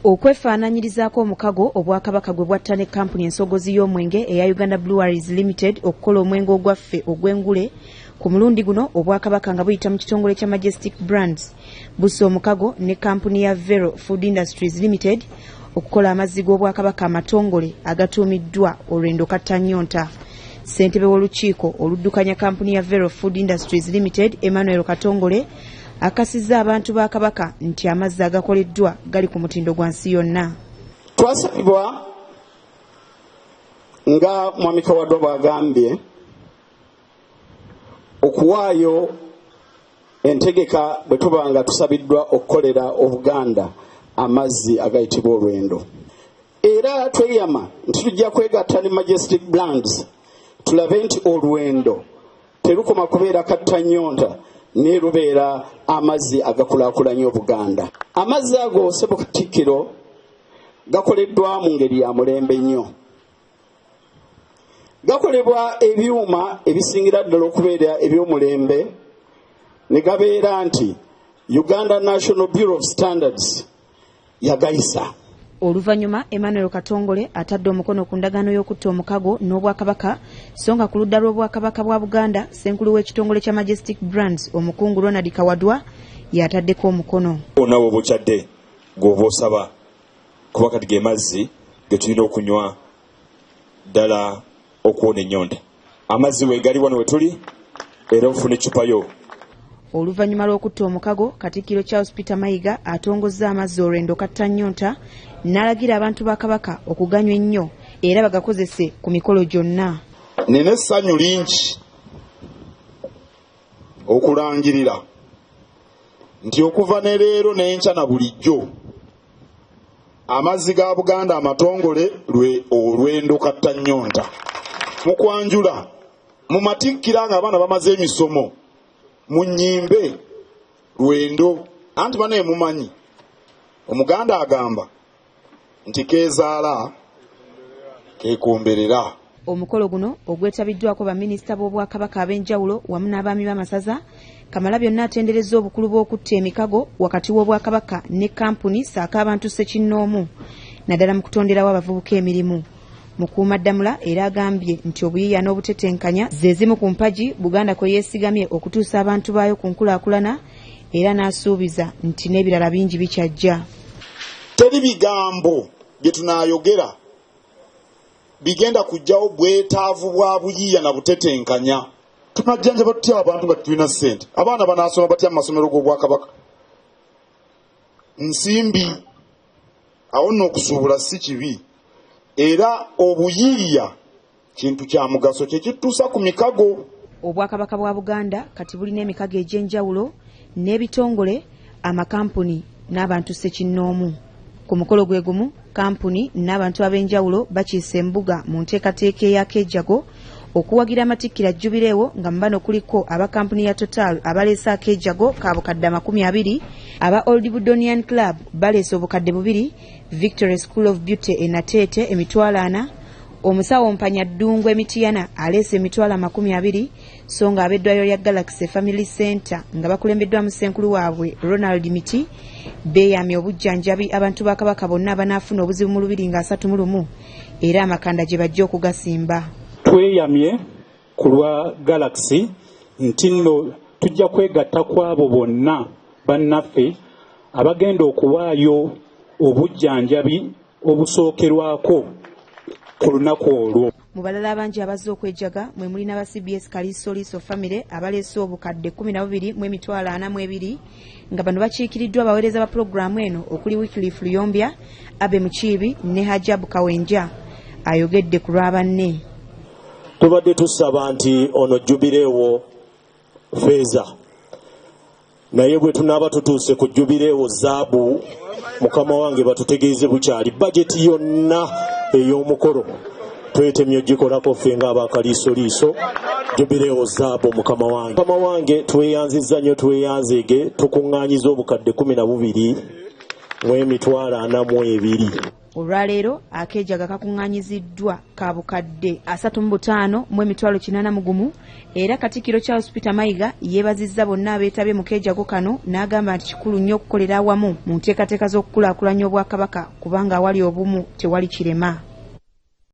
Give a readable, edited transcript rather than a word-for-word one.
Okwefaananyirizaako omukago obwakabaka gwe bwatta ne kampuni ensogozi y'omwenge eya Uganda Breweries Limited okukola omwenge ogwaffe ogw'engule. Ku mulundi guno obwakabaka nga buyita mu kitongole kya Majestic Brands busse omukago ne kampuni ya Vero Food Industries Limited okukola amazzi g'obwakabaka amatongole agatuumiddwa olwendo Kattanyonta. Ssentebe w'olukiiko oluddukanya kampuni ya Vero Food Industries Limited Emmanuel Katongole akasizza abantu ba Kabaka nti amazzi agakoleddwa gali ku mutindo gwa nsi yonna. Twasabibwa nga Mwami Kawadwa bw'agambye okuwaayo entegeka bwe tuba nga tusabiddwa okukolera Obuganda amazzi agayitibwa olwendo. Era tweyama nti tujja kwegatta ne Majestic Brands tulabe nti olwendo terukoma kubeera Kattanyonta ne lubeera amazzi agakulaakulanya Obuganda. Amazzi ago Ssebo Katikkiro gakoleddwa mu ngeri ya mulembe nnyo. Gakolebwa ebyuma ebisingira ddala okubeera eby'omulembe ne gabeera nti Uganda National Bureau of Standards yagayisa. Oluvannyuma Emmanuel Katongole atadde omukono ku ndagaano y'okutta omukago n'Obwakabaka so nga ku ludda lw'Obwakabaka bwa Buganda ssenkulu w'ekitongole kya Majestic Brands omukungu Ronald Kawadwa yataddeko omukono. Onawo bukyadde gw'oba osaba kuba kati ge mazzi ge tulina okunywa ddala okuwona ennyonta. Amazzi weegali wano we tuli era ofuna eccupa yo. Oluvannyuma lw'okutta omukago Katikkiro Charles Peter Mayiga atongozza amazzi olwendo Kattanyonta n'alagira abantu ba Kabaka okuganywa ennyo era bagakozese ku mikolo gyonna. Nina essanyu lingi okulangirira nti okuva ne leero n'enkya na bulijjo amazzi ga Buganda amatongole olwendo Kattanyonta mu kwanjula mu Matikkira ng'abaana bamaze emisomo mu nnyimbe lwendo anti bane mumanyi Omuganda agamba nti keezaala keekomberera. Omukolo guno ogwetabiddwako baminisita b'Obwakabaka ab'enjawulo wamu n'abaami b'amasaza Kamalabyonna atenderezza obukulu bw'okutta emikago wakati w'Obwakabaka ne kampuni saako abantu ssekinnoomu naddala mu kutonderawo abavubuka emirimu. Mukuumaddamula era agambye nti obuyiiya n'obutetenkanya ze zimu ku mpagi Buganda kwe yeesigamye okutuusa abantu baayo ku nkulaakulana era n'asuubiza nti n'ebirala bingi bikyajja. Teri bigambo bye tunaayogera bigenda kujjawo bwetaavu bwa buyiiya na butetenkanya. Tunajjanjaba tutya abantu nga tulina ssente? Abaana banaasoma batya mu masomero g'Obwakabaka? Nsimbi awo nno okusuubula si kibi. Era obuyiiya kintu kya mugaso kye kituusa ku mikago. Obwakabaka bwa Buganda kati bulina emikago egy'enjawulo n'ebitongole amakampuni n'abantu ssekinnoomu. Ku mukolo gwe gumu kampuni n'abantu ab'enjawulo bakiise embuga mu nteekateeka eya Kejago okuwagira amatikkira Jubileewo nga mu bano kuliko aba kampuni ya Total abaleese Kejago ka bukadde 20, aba Old Budonian Club baleese obukadde 2, Victory School of Beauty Enateete emitwalo 4, omusawo Mpanya Ddungu Emitiyana aleese emitwalo 20, so nga ab'eddwaliro lya Galaxy Family Center nga bakulembeddwamu ssenkulu waabwe Ronald Miti beeyamye obujjanjabi abantu ba Kabaka bonna abanaafuna obuzibu mu 2031 era amakanda gye bajja okugasimba. Tweyamye ku lwa Galaxy nti nno tujja kwegatta ku abo bonna bannaffe abagenda okuwaayo obujjanjabi obusookerwako ku lunaku olwo. Mu balala abangi abazze okwejaga mwe mulina aba CBS Kaliso Family abaleese obukadde 12,42 nga bano bakiikiriddwa abaweereza ba pulogulaamu eno okuli Wycliffe Luyombya, Abe Mukiibi ne Hajabu Kawenja. Ayogedde ku lwa banne. Tubadde tusaba nti ono Jubileewo feeza naye bwe tunaaba tutuuse ku Jubileewo zaabu mukama wange batutegeeze bukyali bajeti yonna ey'omukolo twetemye gikolako ffe ng'abakaliisoliiso Jubileewo zaabu mukama wange tweyanzizza nnyo tweyanzeege tukuŋŋaanyiza obukadde 12 mu40 olwaleero akeejaga kakuŋŋaanyiziddwa ka bukadde 35 mu emitwalo 81 era Katikkiro Charles Peter Mayiga yeebazizza bonna abeetabye mu keejago kano n'agamba nti kikulu nnyo okukolera awamu mu nteekateeka z'okukulaakulanya Obwakabaka kubanga awali obumu tewali kirema.